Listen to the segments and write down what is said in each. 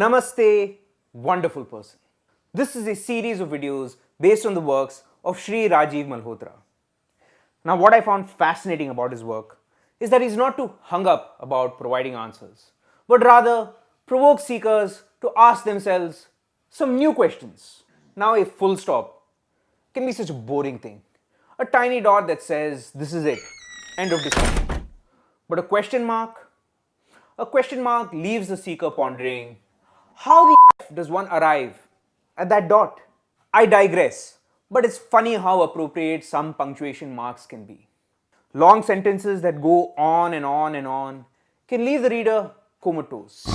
Namaste, wonderful person. This is a series of videos based on the works of Shree Rajiv Malhotra. Now, what I found fascinating about his work is that he's not too hung up about providing answers, but rather provoke seekers to ask themselves some new questions. Now, a full stop can be such a boring thing. A tiny dot that says, this is it, end of discussion. But a question mark leaves the seeker pondering, how the f does one arrive at that dot? I digress, but it's funny how appropriate some punctuation marks can be. Long sentences that go on and on and on can leave the reader comatose.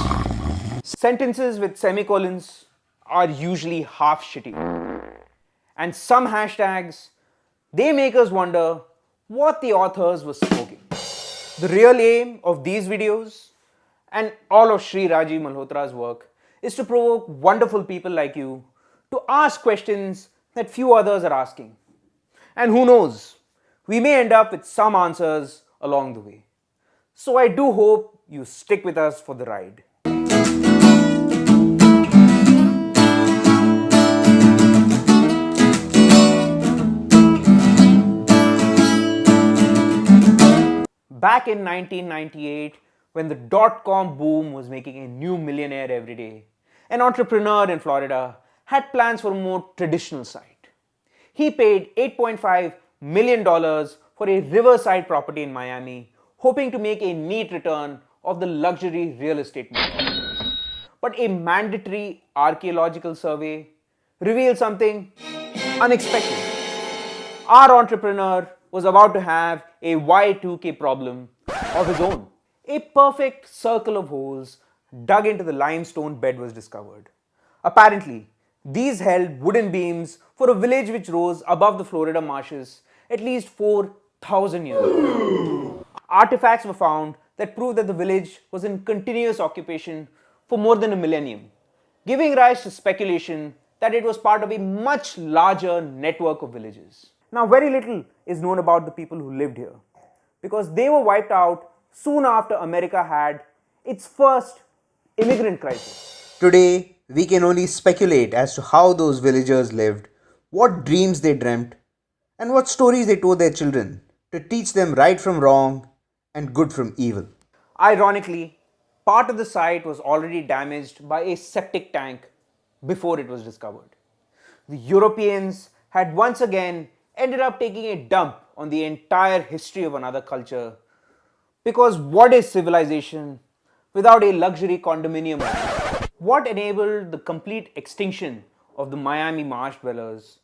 Sentences with semicolons are usually half shitty. And some hashtags, they make us wonder what the authors were smoking. The real aim of these videos and all of Shree Rajiv Malhotra's work is to provoke wonderful people like you to ask questions that few others are asking. And who knows, we may end up with some answers along the way. So I do hope you stick with us for the ride. Back in 1998, when the dot-com boom was making a new millionaire every day, an entrepreneur in Florida had plans for a more traditional site. He paid $8.5 million for a riverside property in Miami, hoping to make a neat return of the luxury real estate market. But a mandatory archaeological survey revealed something unexpected. Our entrepreneur was about to have a Y2K problem of his own. A perfect circle of holes dug into the limestone bed was discovered. Apparently, these held wooden beams for a village which rose above the Florida marshes at least 4,000 years ago. Artifacts were found that proved that the village was in continuous occupation for more than a millennium, giving rise to speculation that it was part of a much larger network of villages. Now, very little is known about the people who lived here because they were wiped out soon after America had its first immigrant crisis. Today, we can only speculate as to how those villagers lived, what dreams they dreamt, and what stories they told their children to teach them right from wrong and good from evil. Ironically, part of the site was already damaged by a septic tank before it was discovered. The Europeans had once again ended up taking a dump on the entire history of another culture, because what is civilization without a luxury condominium? What enabled the complete extinction of the Miami marsh dwellers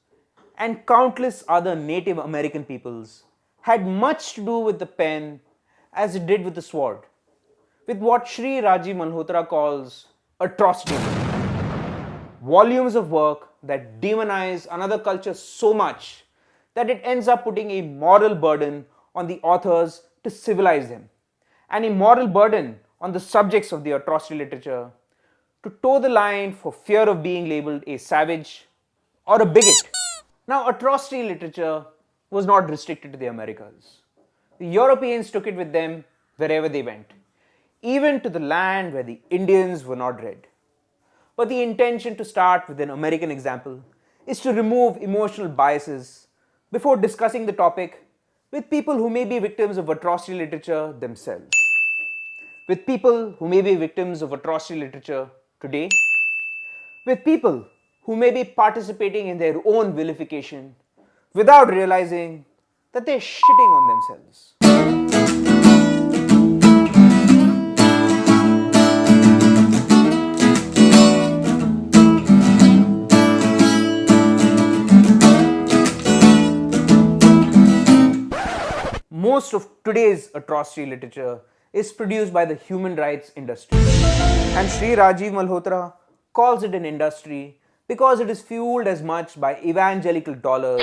and countless other Native American peoples had much to do with the pen as it did with the sword, with what Shree Rajiv Malhotra calls atrocity. Volumes of work that demonize another culture so much that it ends up putting a moral burden on the authors to civilize them, and a moral burden on the subjects of the atrocity literature to toe the line for fear of being labeled a savage or a bigot. Now, atrocity literature was not restricted to the Americas. The Europeans took it with them wherever they went, even to the land where the Indians were not read. But the intention to start with an American example is to remove emotional biases before discussing the topic with people who may be victims of atrocity literature themselves. With people who may be victims of atrocity literature today. With people who may be participating in their own vilification without realizing that they're shitting on themselves. Most of today's atrocity literature is produced by the human rights industry. And Shree Rajiv Malhotra calls it an industry because it is fueled as much by evangelical dollars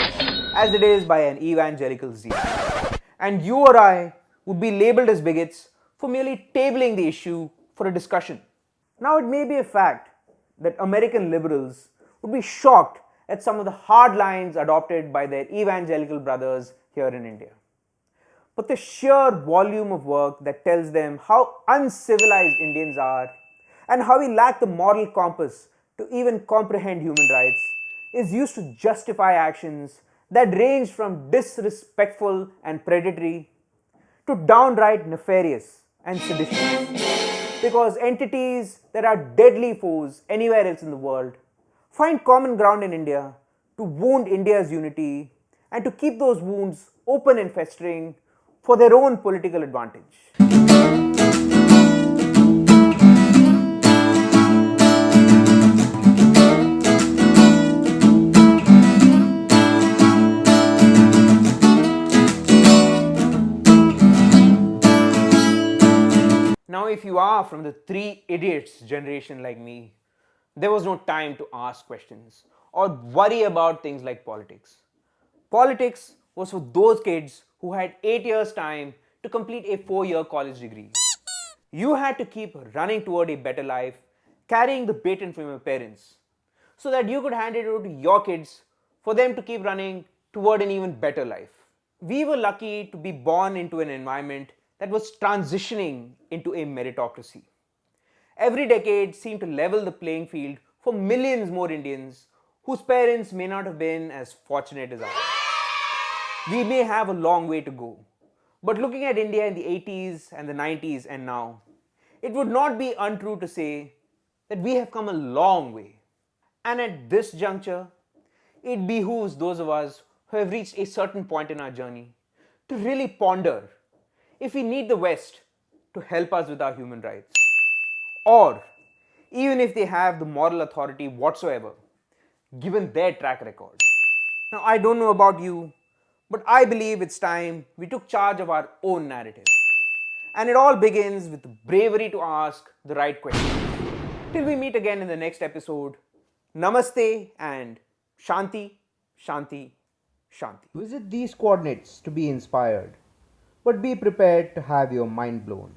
as it is by an evangelical zeal. And you or I would be labeled as bigots for merely tabling the issue for a discussion. Now, it may be a fact that American liberals would be shocked at some of the hard lines adopted by their evangelical brothers here in India. But the sheer volume of work that tells them how uncivilized Indians are and how we lack the moral compass to even comprehend human rights is used to justify actions that range from disrespectful and predatory to downright nefarious and seditious. Because entities that are deadly foes anywhere else in the world find common ground in India to wound India's unity and to keep those wounds open and festering for their own political advantage. Now, if you are from the three idiots generation like me, there was no time to ask questions or worry about things like politics. Politics was for those kids who had 8 years' time to complete a 4-year college degree. You had to keep running toward a better life, carrying the baton from your parents, so that you could hand it over to your kids for them to keep running toward an even better life. We were lucky to be born into an environment that was transitioning into a meritocracy. Every decade seemed to level the playing field for millions more Indians whose parents may not have been as fortunate as ours. We may have a long way to go, but looking at India in the 80s and the 90s and now, it would not be untrue to say that we have come a long way. And at this juncture, it behooves those of us who have reached a certain point in our journey to really ponder if we need the West to help us with our human rights, or even if they have the moral authority whatsoever, given their track record. Now, I don't know about you, but I believe it's time we took charge of our own narrative. And it all begins with the bravery to ask the right questions. Till we meet again in the next episode, Namaste and Shanti, Shanti, Shanti. Visit these coordinates to be inspired, but be prepared to have your mind blown.